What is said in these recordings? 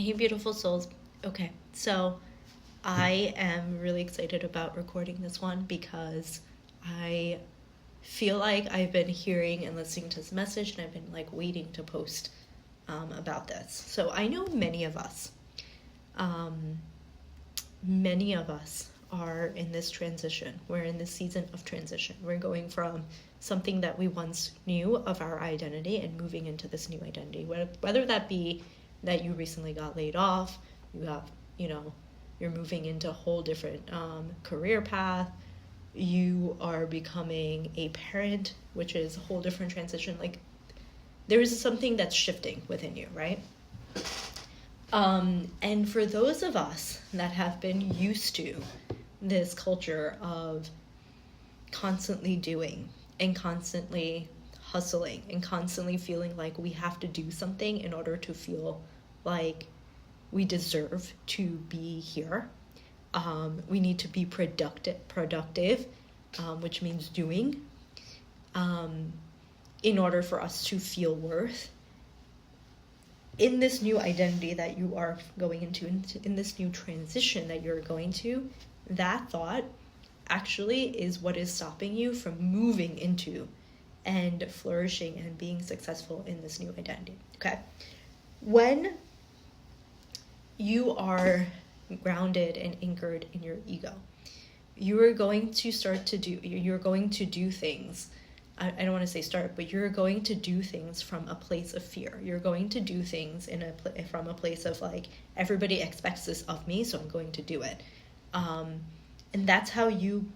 Hey, beautiful souls. Okay, so I am really excited about recording this one because I feel like I've been hearing and listening to this message and I've been like waiting to post about this. So I know um, many of us are in this transition. We're in this season of transition. We're going from something that we once knew of our identity and moving into this new identity, whether that be that you recently got laid off, you have, you're moving into a whole different career path, you are becoming a parent, which is a whole different transition. Like, there is something that's shifting within you, right? And for those of us that have been used to this culture of constantly doing and constantly hustling and constantly feeling like we have to do something in order to feel like we deserve to be here. We need to be productive, which means doing, in order for us to feel worth. In this new identity that you are going into, in this new transition that you're going to, that thought actually is what is stopping you from moving into and flourishing and being successful in this new identity. Okay? When you are grounded and anchored in your ego, you're going to do things. I don't want to say start, but you're going to do things from a place of fear. You're going to do things from a place of like, everybody expects this of me, so I'm going to do it. And that's how you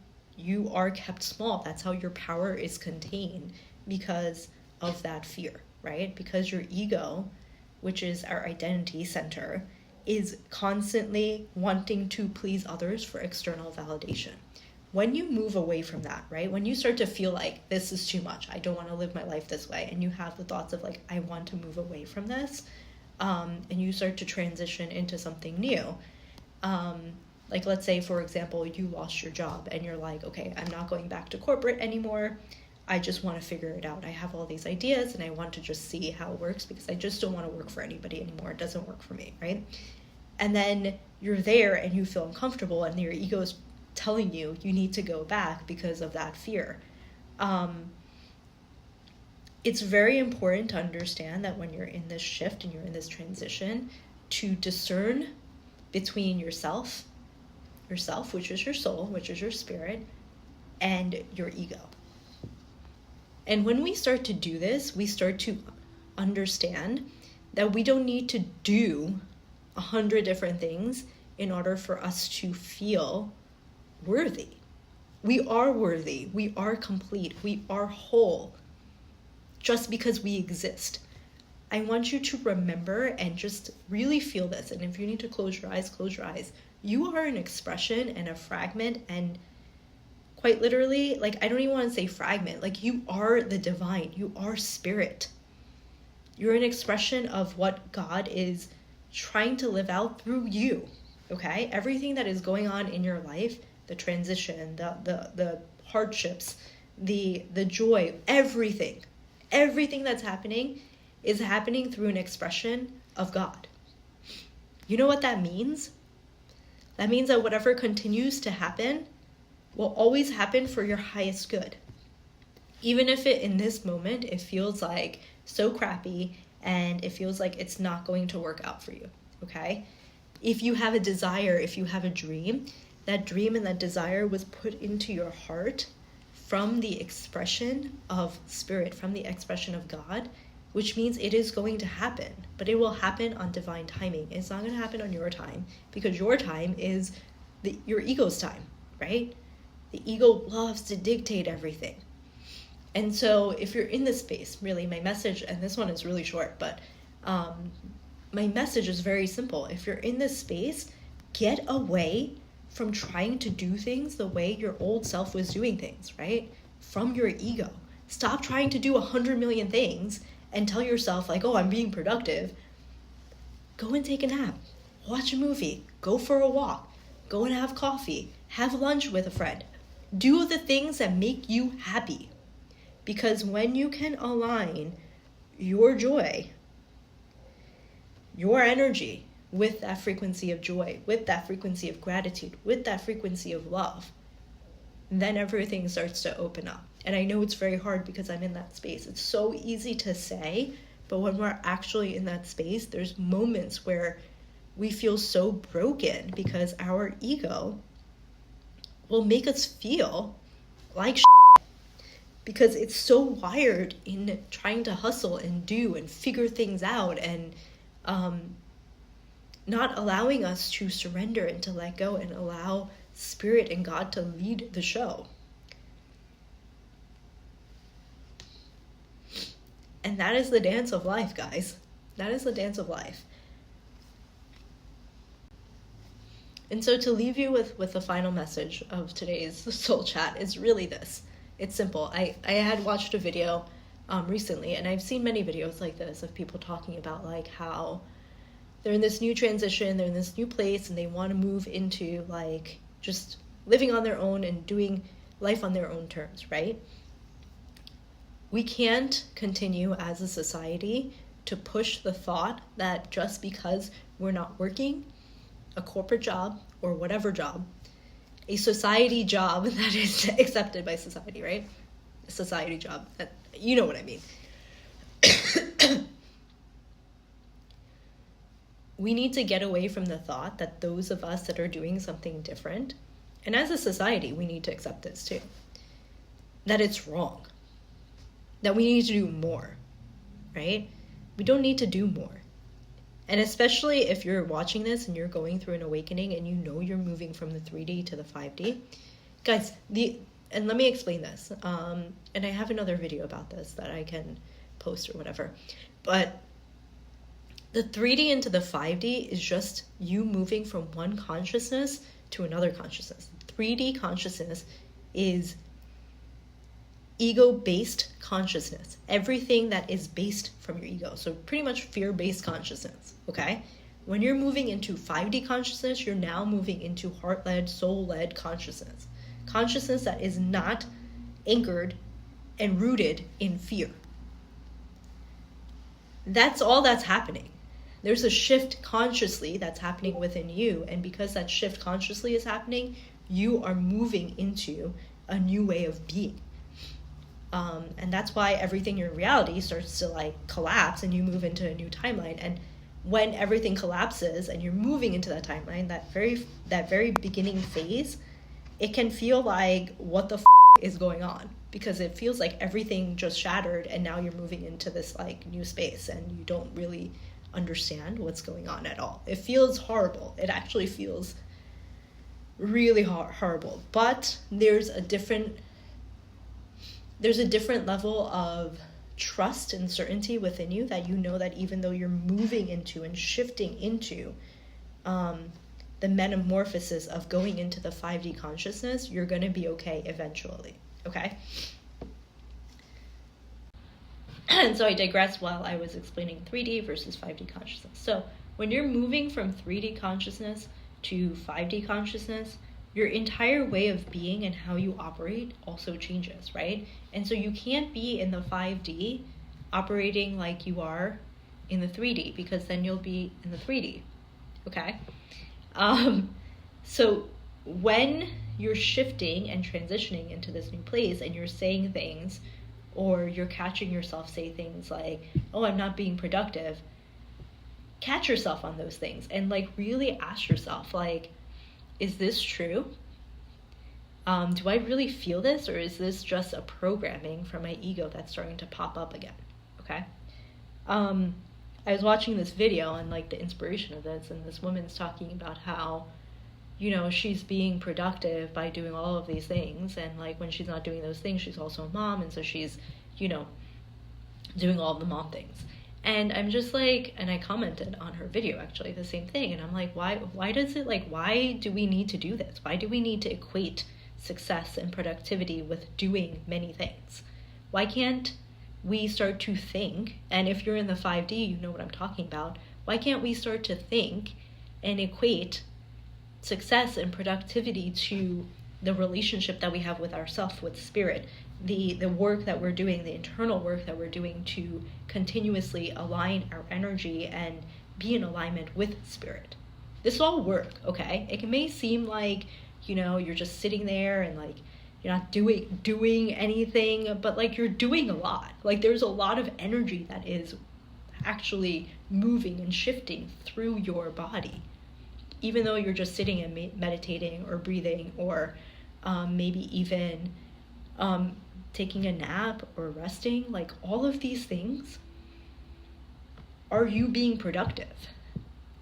are kept small. That's how your power is contained, because of that fear, right? Because your ego, which is our identity center, is constantly wanting to please others for external validation. When you move away from that, right? When you start to feel like this is too much, I don't want to live my life this way, and you have the thoughts of like, I want to move away from this, and you start to transition into something new. Like, let's say, for example, you lost your job and you're like, okay, I'm not going back to corporate anymore. I just want to figure it out. I have all these ideas and I want to just see how it works, because I just don't want to work for anybody anymore. It doesn't work for me, right? And then you're there and you feel uncomfortable and your ego is telling you need to go back because of that fear. It's very important to understand that when you're in this shift and you're in this transition, to discern between yourself, which is your soul, which is your spirit, and your ego. And when we start to do this, we start to understand that we don't need to do 100 different things in order for us to feel worthy. We are worthy. We are complete. We are whole, just because we exist. I want you to remember and just really feel this. And if you need to close your eyes, close your eyes. You are an expression and a fragment, and quite literally, like, I don't even want to say fragment. Like, you are the divine. You are spirit. You're an expression of what God is trying to live out through you. Okay? Everything that is going on in your life, the transition, the hardships, the joy, everything that's happening is happening through an expression of God. You know what that means? That means that whatever continues to happen will always happen for your highest good. Even if in this moment, it feels like so crappy and it feels like it's not going to work out for you, okay? If you have a desire, if you have a dream, that dream and that desire was put into your heart from the expression of spirit, from the expression of God, which means it is going to happen, but it will happen on divine timing. It's not going to happen on your time, because your time is your ego's time, right? The ego loves to dictate everything. And so if you're in this space, really, my message, and this one is really short, but my message is very simple. If you're in this space, get away from trying to do things the way your old self was doing things, right? From your ego. Stop trying to do 100 million things and tell yourself like, oh, I'm being productive. Go and take a nap, watch a movie, go for a walk, go and have coffee, have lunch with a friend. Do the things that make you happy. Because when you can align your joy, your energy with that frequency of joy, with that frequency of gratitude, with that frequency of love, then everything starts to open up. And I know it's very hard because I'm in that space. It's so easy to say, but when we're actually in that space, there's moments where we feel so broken because our ego will make us feel like because it's so wired in trying to hustle and do and figure things out and not allowing us to surrender and to let go and allow Spirit and God to lead the show. And that is the dance of life, guys. That is the dance of life. And so to leave you with the final message of today's soul chat is really this. It's simple. I had watched a video recently, and I've seen many videos like this of people talking about like how they're in this new transition, they're in this new place, and they want to move into like just living on their own and doing life on their own terms, right? We can't continue as a society to push the thought that just because we're not working a corporate job or whatever job, a society job that is accepted by society, right? A society job, that, you know what I mean. We need to get away from the thought that those of us that are doing something different, and as a society, we need to accept this too, that it's wrong, that we need to do more, right? We don't need to do more. And especially if you're watching this and you're going through an awakening and you know you're moving from the 3D to the 5D, guys, and let me explain this. And I have another video about this that I can post or whatever. But the 3D into the 5D is just you moving from one consciousness to another consciousness. 3D consciousness is ego-based consciousness. Everything that is based from your ego. So pretty much fear-based consciousness, okay? When you're moving into 5D consciousness, you're now moving into heart-led, soul-led consciousness. Consciousness that is not anchored and rooted in fear. That's all that's happening. There's a shift consciously that's happening within you, and because that shift consciously is happening, you are moving into a new way of being. And that's why everything in your reality starts to like collapse and you move into a new timeline. And when everything collapses and you're moving into that timeline, that very beginning phase, it can feel like what the is going on, because it feels like everything just shattered and now you're moving into this like new space and you don't really understand what's going on at all. It feels horrible. It actually feels really horrible. But there's a different level of trust and certainty within you that you know that even though you're moving into and shifting into the metamorphosis of going into the 5D consciousness, you're going to be okay eventually, okay? And so I digressed while I was explaining 3D versus 5D consciousness. So when you're moving from 3D consciousness to 5D consciousness, your entire way of being and how you operate also changes, right? And so you can't be in the 5D operating like you are in the 3D, because then you'll be in the 3D, okay? So when you're shifting and transitioning into this new place and you're saying things, or you're catching yourself say things like, oh, I'm not being productive, catch yourself on those things and like really ask yourself, like, is this true? Do I really feel this, or is this just a programming from my ego that's starting to pop up again? Okay. I was watching this video and like the inspiration of this, and this woman's talking about how, you know, she's being productive by doing all of these things, and like when she's not doing those things, she's also a mom, and so she's, you know, doing all of the mom things. And I'm just like, and I commented on her video actually the same thing, and I'm like, why do we need to do this? Why do we need to equate success and productivity with doing many things? Why can't we start to think, and if you're in the 5D, you know what I'm talking about, why can't we start to think and equate success and productivity to the relationship that we have with ourselves, with spirit, the work that we're doing, the internal work that we're doing to continuously align our energy and be in alignment with spirit. This is all work, okay? It may seem like, you're just sitting there and like you're not doing anything, but like you're doing a lot. Like there's a lot of energy that is actually moving and shifting through your body, even though you're just sitting and meditating or breathing, or maybe even taking a nap or resting. Like all of these things are you being productive.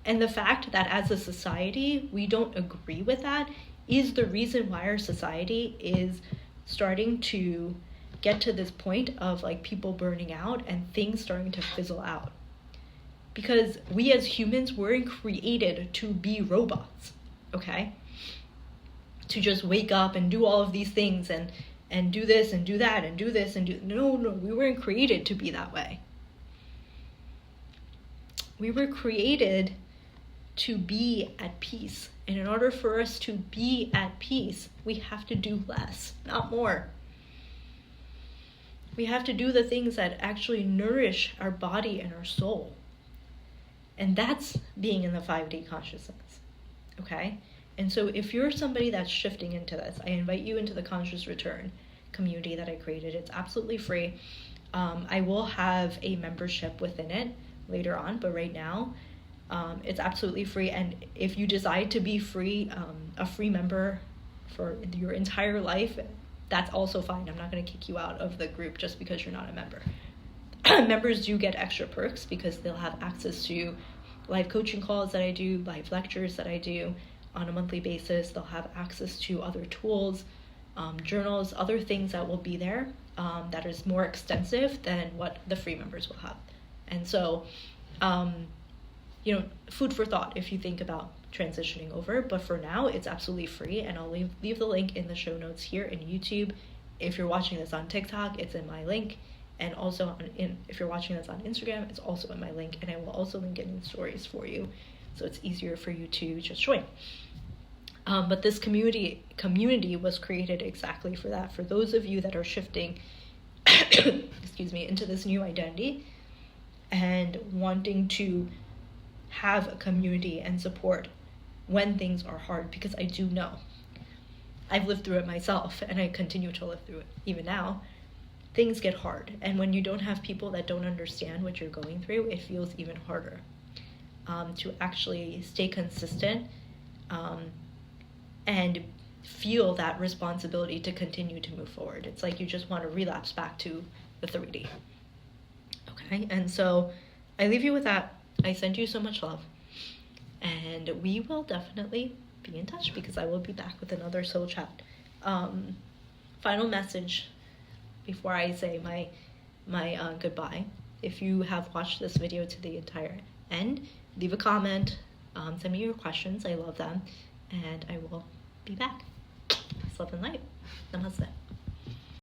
And the fact that as a society we don't agree with that is the reason why our society is starting to get to this point of like people burning out and things starting to fizzle out. Because we as humans weren't created to be robots, okay? To just wake up and do all of these things and do this and do that and do this and do... No, we weren't created to be that way. We were created to be at peace. And in order for us to be at peace, we have to do less, not more. We have to do the things that actually nourish our body and our soul. And that's being in the 5D consciousness, okay? And so if you're somebody that's shifting into this, I invite you into the Conscious Return community that I created. It's absolutely free. I will have a membership within it later on, but right now, it's absolutely free. And if you decide to be free, a free member for your entire life, that's also fine. I'm not going to kick you out of the group just because you're not a member. Members do get extra perks because they'll have access to live coaching calls that I do, live lectures that I do on a monthly basis. They'll have access to other tools, journals, other things that will be there that is more extensive than what the free members will have. And so, food for thought if you think about transitioning over. But for now, it's absolutely free, and I'll leave the link in the show notes here in YouTube. If you're watching this on TikTok, it's in my link. And also, if you're watching this on Instagram, it's also in my link. And I will also link it in stories for you, so it's easier for you to just join. But this community was created exactly for that. For those of you that are shifting, into this new identity and wanting to have a community and support when things are hard. Because I do know. I've lived through it myself, and I continue to live through it even now. Things get hard, and when you don't have people that don't understand what you're going through, it feels even harder to actually stay consistent and feel that responsibility to continue to move forward. It's like you just want to relapse back to the 3D. Okay, and so I leave you with that. I send you so much love, and we will definitely be in touch because I will be back with another soul chat. Final message before I say my goodbye. If you have watched this video to the entire end, leave a comment, send me your questions. I love them, and I will be back. Love and light. Namaste.